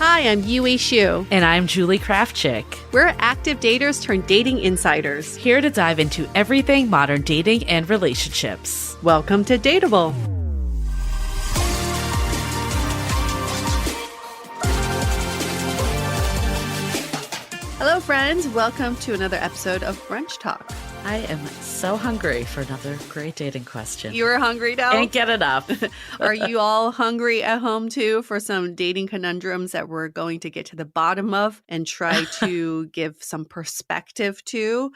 Hi, I'm Yui Shu. And I'm Julie Kraftchick. We're active daters turned dating insiders. Here to dive into everything modern dating and relationships. Welcome to DATEABLE. Hello, friends. Welcome to another episode of Brunch Talk. I am so hungry for another great dating question. You're hungry now? Can't get enough. Are you all hungry at home too for some dating conundrums that we're going to get to the bottom of and try to give some perspective to?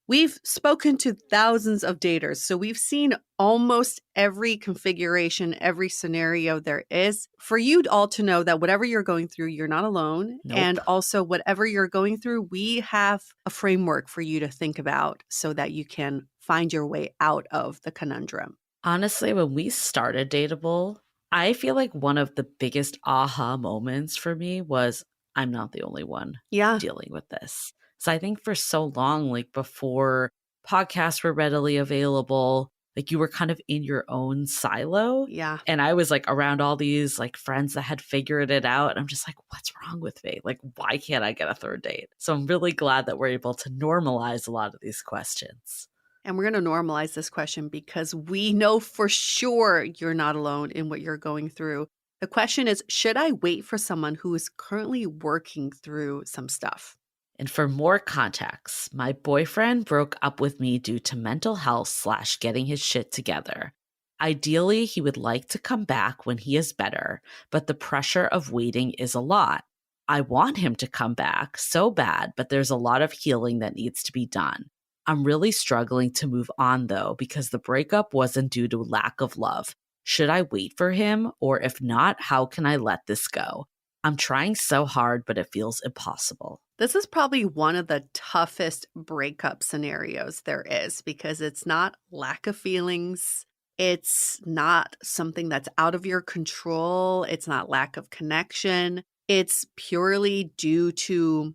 We've spoken to thousands of daters, so we've seen almost every configuration, every scenario there is. For you all to know that whatever you're going through, you're not alone. Nope. And also whatever you're going through, we have a framework for you to think about so that you can find your way out of the conundrum. Honestly, when we started Dateable, I feel like one of the biggest aha moments for me was I'm not the only one dealing with this. So I think for so long, like before podcasts were readily available, like you were kind of in your own silo. Yeah. And I was like around all these like friends that had figured it out. And I'm just like, what's wrong with me? Like, why can't I get a third date? So I'm really glad that we're able to normalize a lot of these questions. And we're going to normalize this question because we know for sure you're not alone in what you're going through. The question is, should I wait for someone who is currently working through some stuff? And for more context, my boyfriend broke up with me due to mental health / getting his shit together. Ideally, he would like to come back when he is better, but the pressure of waiting is a lot. I want him to come back so bad, but there's a lot of healing that needs to be done. I'm really struggling to move on though, because the breakup wasn't due to lack of love. Should I wait for him? Or if not, how can I let this go? I'm trying so hard, but it feels impossible. This is probably one of the toughest breakup scenarios there is because it's not lack of feelings. It's not something that's out of your control. It's not lack of connection. It's purely due to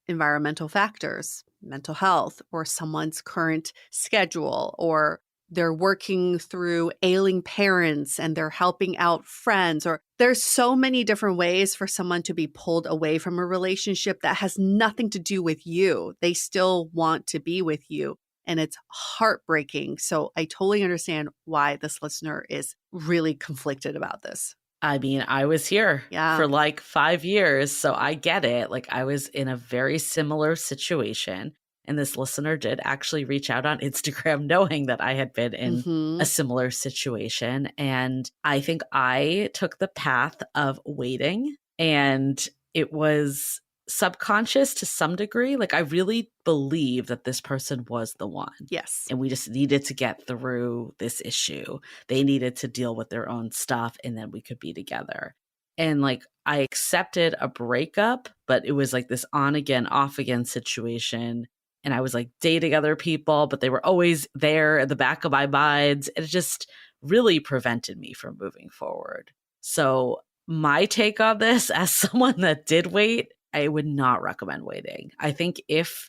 environmental factors, mental health, or someone's current schedule, or they're working through ailing parents and they're helping out friends, or there's so many different ways for someone to be pulled away from a relationship that has nothing to do with you. They still want to be with you, and it's heartbreaking. So I totally understand why this listener is really conflicted about this. I mean, I was here for like 5 years, so I get it. Like I was in a very similar situation. And this listener did actually reach out on Instagram knowing that I had been in a similar situation. And I think I took the path of waiting, and it was subconscious to some degree. Like I really believe that this person was the one. Yes. And we just needed to get through this issue. They needed to deal with their own stuff, and then we could be together. And like I accepted a breakup, but it was like this on again, off again situation. And I was like dating other people, but they were always there at the back of my mind. It just really prevented me from moving forward. So my take on this, as someone that did wait, I would not recommend waiting. I think if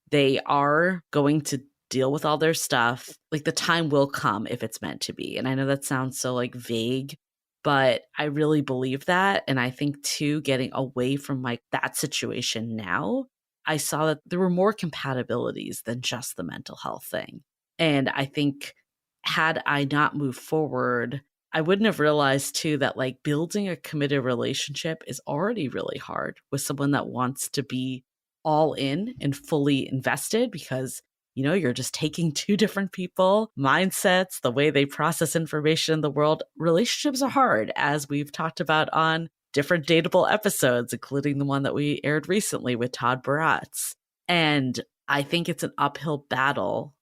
they are going to deal with all their stuff, like the time will come if it's meant to be. And I know that sounds so like vague, but I really believe that. And I think too, getting away from like that situation now, I saw that there were more compatibilities than just the mental health thing. And I think had I not moved forward, I wouldn't have realized too that like building a committed relationship is already really hard with someone that wants to be all in and fully invested because, you know, you're just taking two different people, mindsets, the way they process information in the world. Relationships are hard, as we've talked about on different Dateable episodes, including the one that we aired recently with Todd Baratz. And I think it's an uphill battle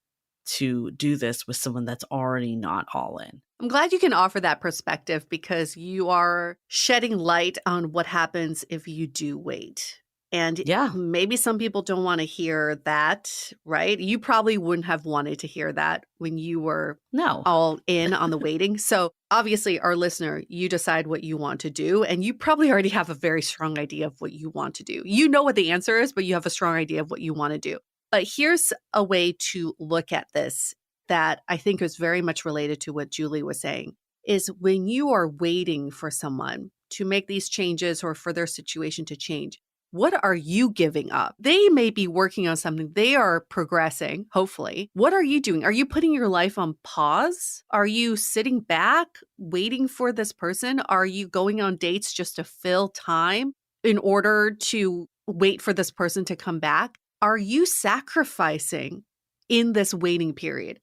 to do this with someone that's already not all in. I'm glad you can offer that perspective because you are shedding light on what happens if you do wait. And maybe some people don't want to hear that, right? You probably wouldn't have wanted to hear that when you were all in on the waiting. So obviously, our listener, you decide what you want to do. And you probably already have a very strong idea of what you want to do. You know what the answer is, but you have a strong idea of what you want to do. But here's a way to look at this that I think is very much related to what Julie was saying, is when you are waiting for someone, to make these changes or for their situation to change, what are you giving up? They may be working on something. They are progressing, hopefully. What are you doing? Are you putting your life on pause? Are you sitting back, waiting for this person? Are you going on dates just to fill time in order to wait for this person to come back? Are you sacrificing in this waiting period?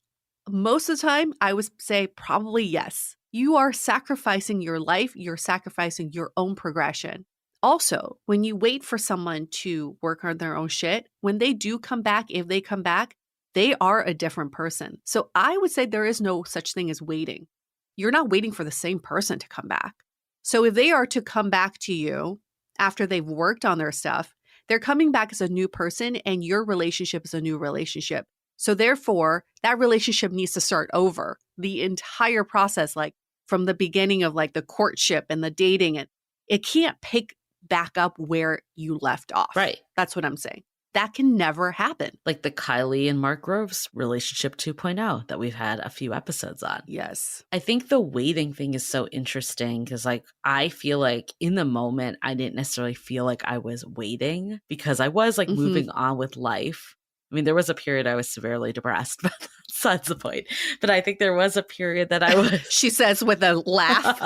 Most of the time, I would say probably yes. You are sacrificing your life. You're sacrificing your own progression. Also, when you wait for someone to work on their own shit, when they do come back, if they come back, they are a different person. So I would say there is no such thing as waiting. You're not waiting for the same person to come back. So if they are to come back to you after they've worked on their stuff, they're coming back as a new person and your relationship is a new relationship. So therefore, that relationship needs to start over. The entire process, like from the beginning of like the courtship and the dating, and it can't pick back up where you left off. Right. That's what I'm saying. That can never happen. Like the Kylie and Mark Groves relationship 2.0 that we've had a few episodes on. Yes. I think the waiting thing is so interesting because like I feel like in the moment, I didn't necessarily feel like I was waiting because I was like moving on with life. I mean, there was a period I was severely depressed, but that's the point. But I think there was a period that I was. She says with a laugh.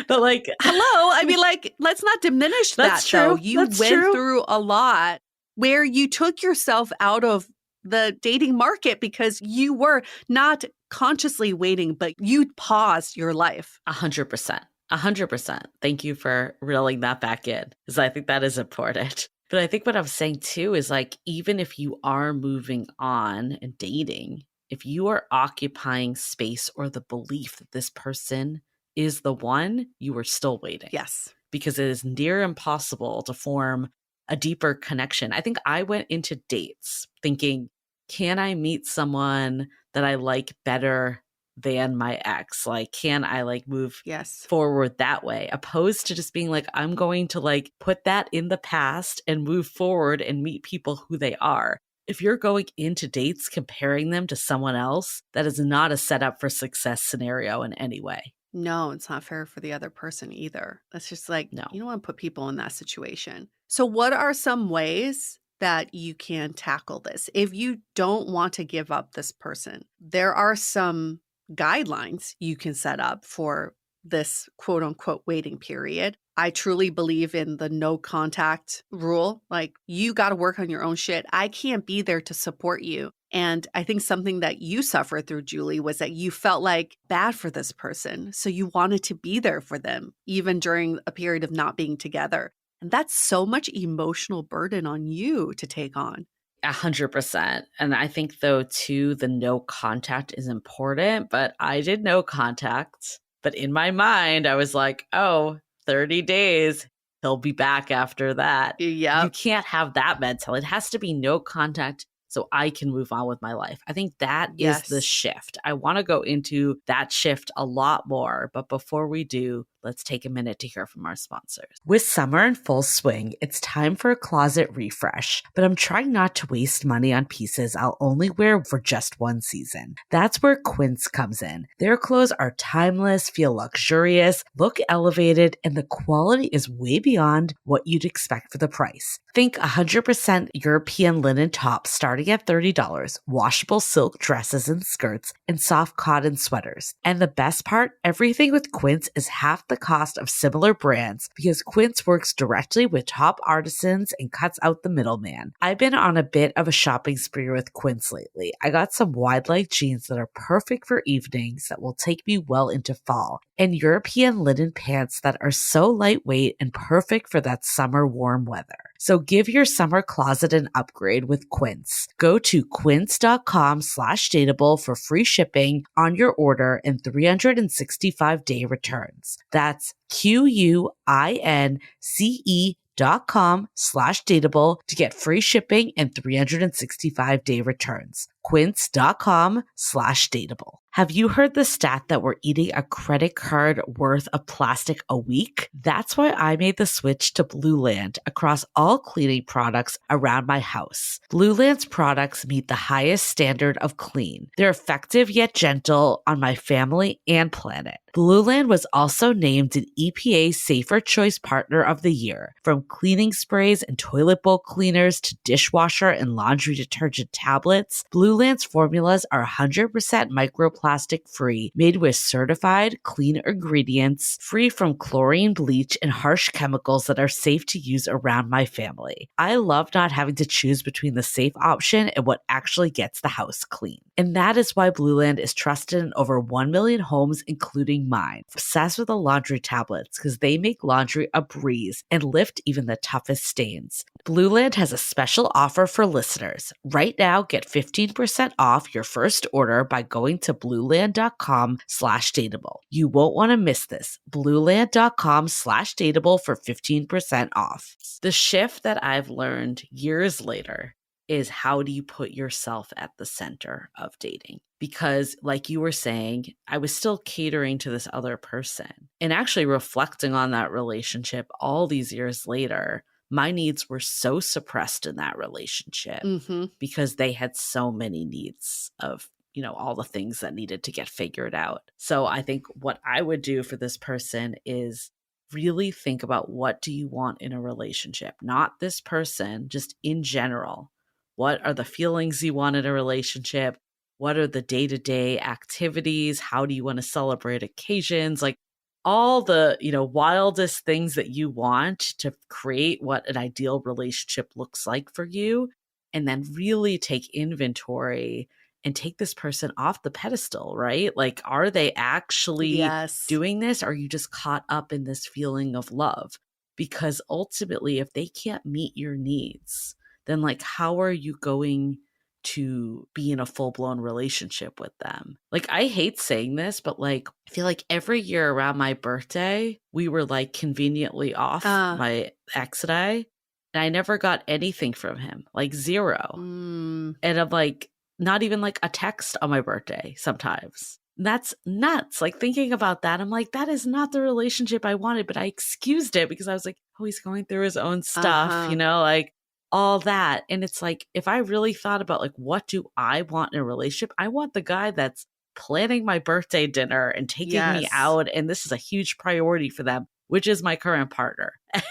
But like, hello. I mean, like, let's not diminish that's that, true. though. You That's went true. through a lot where you took yourself out of the dating market because you were not consciously waiting, but you paused your life. 100%. 100%. Thank you for reeling that back in because I think that is important. But I think what I'm saying too is like, even if you are moving on and dating, if you are occupying space or the belief that this person is the one, you are still waiting. Yes. Because it is near impossible to form a deeper connection. I think I went into dates thinking, can I meet someone that I like better than my ex? Like, can I like move forward that way? Opposed to just being like, I'm going to like put that in the past and move forward and meet people who they are. If you're going into dates comparing them to someone else, that is not a setup for success scenario in any way. No, it's not fair for the other person either. That's just like, no. You don't want to put people in that situation. So what are some ways that you can tackle this? If you don't want to give up this person, there are some guidelines you can set up for this quote unquote waiting period. I truly believe in the no contact rule. Like, you got to work on your own shit. I can't be there to support you. And I think something that you suffered through, Julie, was that you felt like bad for this person. So you wanted to be there for them, even during a period of not being together. And that's so much emotional burden on you to take on. 100%. And I think though too, the no contact is important, but I did no contact. But in my mind, I was like, oh, 30 days, he'll be back after that. Yeah. You can't have that mental. It has to be no contact so I can move on with my life. I think that is the shift. I want to go into that shift a lot more. But before we do, let's take a minute to hear from our sponsors. With summer in full swing, it's time for a closet refresh, but I'm trying not to waste money on pieces I'll only wear for just one season. That's where Quince comes in. Their clothes are timeless, feel luxurious, look elevated, and the quality is way beyond what you'd expect for the price. Think 100% European linen tops starting at $30, washable silk dresses and skirts, and soft cotton sweaters. And the best part, everything with Quince is half the cost of similar brands because Quince works directly with top artisans and cuts out the middleman. I've been on a bit of a shopping spree with Quince lately. I got some wide-leg jeans that are perfect for evenings that will take me well into fall, and European linen pants that are so lightweight and perfect for that summer warm weather. So give your summer closet an upgrade with Quince. Go to quince.com/dateable for free shipping on your order and 365-day returns. That's QUINCE.com/dateable to get free shipping and 365-day returns. quince.com/dateable. Have you heard the stat that we're eating a credit card worth of plastic a week? That's why I made the switch to Blue Land across all cleaning products around my house. Blue Land's products meet the highest standard of clean. They're effective yet gentle on my family and planet. Blue Land was also named an EPA Safer Choice Partner of the Year. From cleaning sprays and toilet bowl cleaners to dishwasher and laundry detergent tablets, Blue Land's formulas are 100% microplastic free, made with certified clean ingredients, free from chlorine, bleach, and harsh chemicals that are safe to use around my family. I love not having to choose between the safe option and what actually gets the house clean. And that is why Blue Land is trusted in over 1 million homes, including mine. Obsessed with the laundry tablets because they make laundry a breeze and lift even the toughest stains. Blue Land has a special offer for listeners. Right now, get 15% off your first order by going to blueland.com/dateable. You won't want to miss this. blueland.com/dateable for 15% off. The shift that I've learned years later is, how do you put yourself at the center of dating? Because like you were saying, I was still catering to this other person, and actually reflecting on that relationship all these years later, my needs were so suppressed in that relationship because they had so many needs of, all the things that needed to get figured out. So I think what I would do for this person is really think about, what do you want in a relationship? Not this person, just in general. What are the feelings you want in a relationship? What are the day-to-day activities? How do you want to celebrate occasions? Like all the, wildest things that you want to create what an ideal relationship looks like for you. And then really take inventory and take this person off the pedestal, right? Like, are they actually doing this? Or are you just caught up in this feeling of love? Because ultimately, if they can't meet your needs, then like, how are you going to be in a full-blown relationship with them? Like, I hate saying this, but like, I feel like every year around my birthday, we were like conveniently off, my ex and I never got anything from him, like zero. And I'm like, not even like a text on my birthday sometimes. That's nuts. Like, thinking about that, I'm like, that is not the relationship I wanted, but I excused it because I was like, oh, he's going through his own stuff, like all that. And it's like, if I really thought about like, what do I want in a relationship? I want the guy that's planning my birthday dinner and taking me out. And this is a huge priority for them, which is my current partner. And,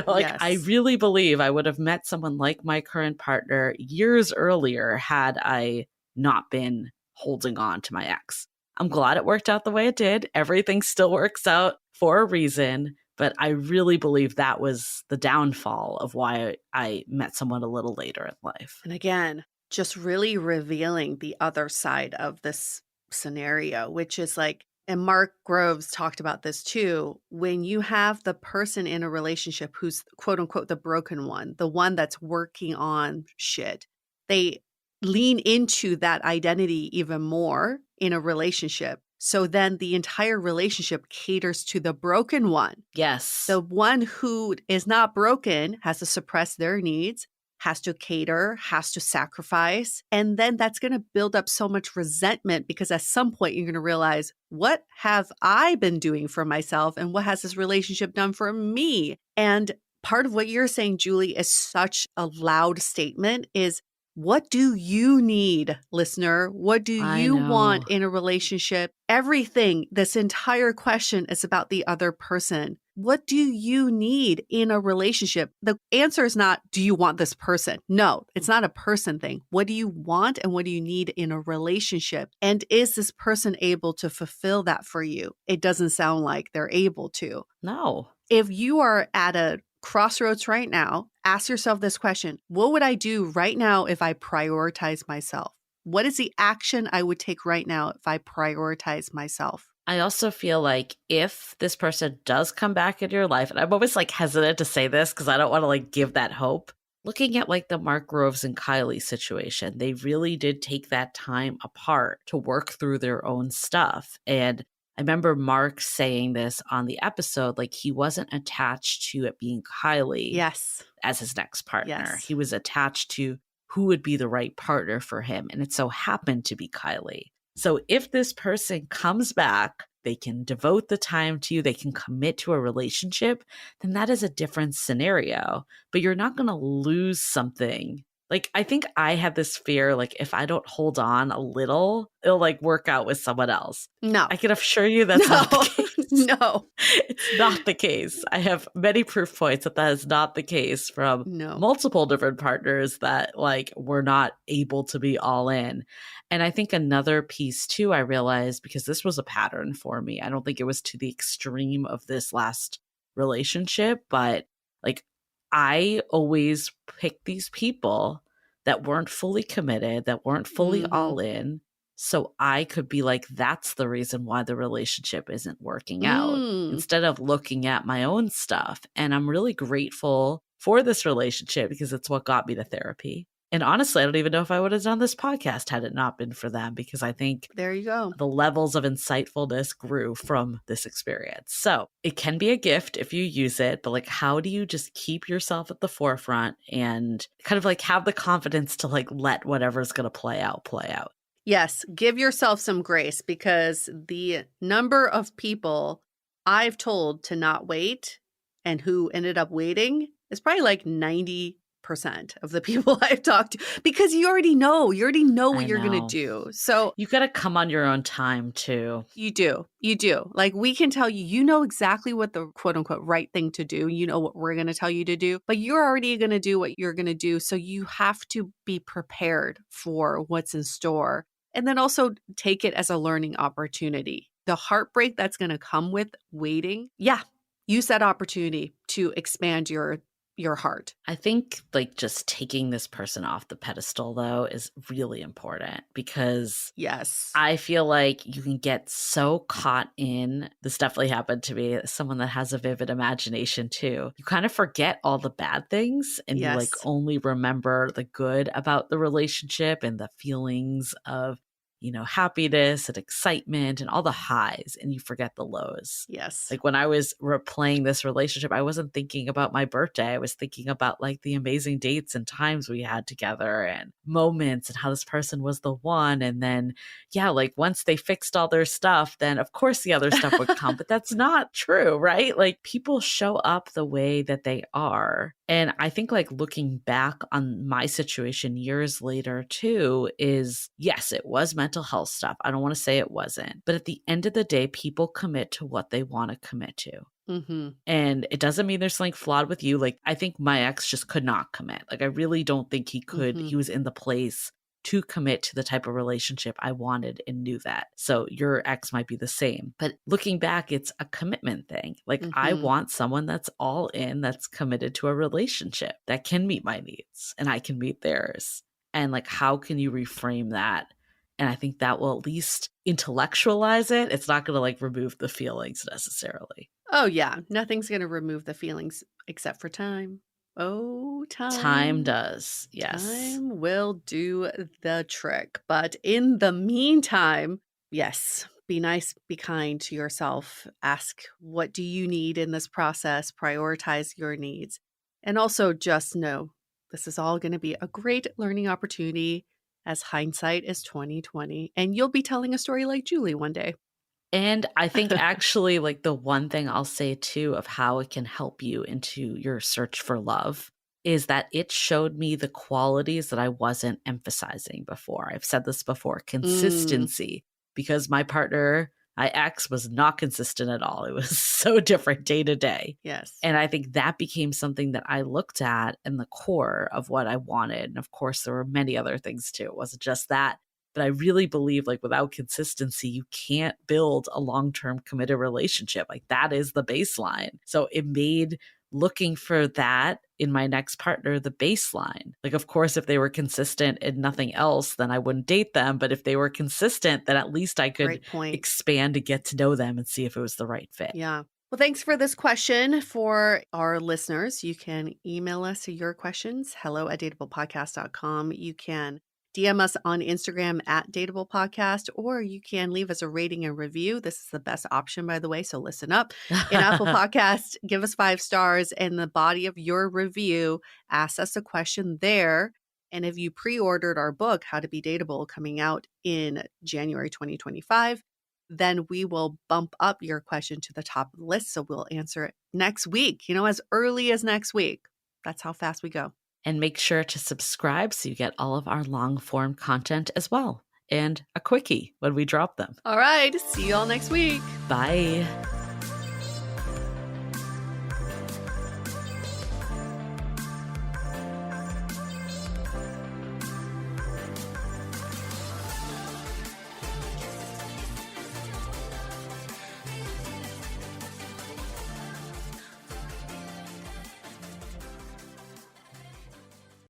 I really believe I would have met someone like my current partner years earlier had I not been holding on to my ex. I'm glad it worked out the way it did. Everything still works out for a reason. But I really believe that was the downfall of why I met someone a little later in life. And again, just really revealing the other side of this scenario, which is like, and Mark Groves talked about this too, when you have the person in a relationship who's quote unquote the broken one, the one that's working on shit, they lean into that identity even more in a relationship. So then the entire relationship caters to the broken one. Yes. The one who is not broken has to suppress their needs, has to cater, has to sacrifice. And then that's going to build up so much resentment, because at some point you're going to realize, what have I been doing for myself? And what has this relationship done for me? And part of what you're saying, Julie, is such a loud statement, is what do you need, listener? What do you want in a relationship? Everything, this entire question is about the other person. What do you need in a relationship? The answer is not, do you want this person? No, it's not a person thing. What do you want and what do you need in a relationship? And is this person able to fulfill that for you? It doesn't sound like they're able to. No. If you are at a crossroads right now, ask yourself this question: what would I do right now if I prioritize myself? What is the action I would take right now if I prioritize myself? I also feel like if this person does come back in your life, and I'm always like hesitant to say this because I don't want to like give that hope. Looking at like the Mark Groves and Kylie situation, they really did take that time apart to work through their own stuff. And I remember Mark saying this on the episode, like he wasn't attached to it being Kylie as his next partner. He was attached to who would be the right partner for him. And it so happened to be Kylie. So if this person comes back, they can devote the time to you, they can commit to a relationship, then that is a different scenario. But you're not going to lose something. Like, I think I have this fear, like, if I don't hold on a little, it'll like work out with someone else. No. I can assure you that's No. not the case. No. It's not the case. I have many proof points that that is not the case from No. multiple different partners that like were not able to be all in. And I think another piece too, I realized, because this was a pattern for me, I don't think it was to the extreme of this last relationship, but like I always picked these people that weren't fully committed, that weren't fully all in. So I could be like, that's the reason why the relationship isn't working out, instead of looking at my own stuff. And I'm really grateful for this relationship because it's what got me to therapy. And honestly, I don't even know if I would have done this podcast had it not been for them, because I think There you go. the levels of insightfulness grew from this experience. So it can be a gift if you use it, but like, how do you just keep yourself at the forefront and kind of like have the confidence to like let whatever's going to play out, play out? Yes, give yourself some grace, because the number of people I've told to not wait and who ended up waiting is probably like 90% of the people I've talked to, because you already know what you're going to do. So you got to come on your own time too. you do. Like, we can tell you, you know exactly what the quote unquote right thing to do. You know what we're going to tell you to do, but you're already going to do what you're going to do. So you have to be prepared for what's in store. And then also take it as a learning opportunity. The heartbreak that's going to come with waiting, use that opportunity to expand your heart. I think like just taking this person off the pedestal though is really important, because yes, I feel like you can get so caught in, this definitely happened to me, someone that has a vivid imagination too. You kind of forget all the bad things and you like only remember the good about the relationship and the feelings of, you know, happiness and excitement and all the highs, and you forget the lows. Yes. Like when I was replaying this relationship, I wasn't thinking about my birthday. I was thinking about like the amazing dates and times we had together and moments and how this person was the one. And then, like once they fixed all their stuff, then of course the other stuff would come, but that's not true, right? Like people show up the way that they are. And I think like looking back on my situation years later too is, yes, it was mental health stuff. I don't want to say it wasn't. But at the end of the day, people commit to what they want to commit to. And it doesn't mean there's something flawed with you. Like I think my ex just could not commit. Like I really don't think he could. He was in the place to commit to the type of relationship I wanted and knew that. So your ex might be the same. But looking back, it's a commitment thing. Like I want someone that's all in, that's committed to a relationship, that can meet my needs and I can meet theirs. And like, how can you reframe that? And I think that will at least intellectualize it. It's not going to like remove the feelings necessarily. Oh yeah. Nothing's going to remove the feelings except for time. Oh, time. Time does. Yes. Time will do the trick. But in the meantime, yes, be nice, be kind to yourself. Ask, what do you need in this process? Prioritize your needs. And also just know this is all going to be a great learning opportunity, as hindsight is 2020. And you'll be telling a story like Julie one day. And I think actually like the one thing I'll say too of how it can help you into your search for love is that it showed me the qualities that I wasn't emphasizing before. I've said this before, consistency, because my partner, my ex, was not consistent at all. It was so different day to day. Yes. And I think that became something that I looked at in the core of what I wanted. And of course, there were many other things too. It wasn't just that. But I really believe like without consistency, you can't build a long-term committed relationship. Like that is the baseline. So it made looking for that in my next partner the baseline. Like, of course, if they were consistent in nothing else, then I wouldn't date them. But if they were consistent, then at least I could expand to get to know them and see if it was the right fit. Yeah. Well, thanks for this question. For our listeners, you can email us your questions, hello@dateablepodcast.com. You can DM us on Instagram @Dateable Podcast, or you can leave us a rating and review. This is the best option, by the way, so listen up. In Apple Podcast, give us 5 stars. In the body of your review, ask us a question there. And if you pre-ordered our book, How to Be Dateable, coming out in January 2025, then we will bump up your question to the top of the list. So we'll answer it next week, as early as next week. That's how fast we go. And make sure to subscribe so you get all of our long form content as well. And a quickie when we drop them. All right. See you all next week. Bye.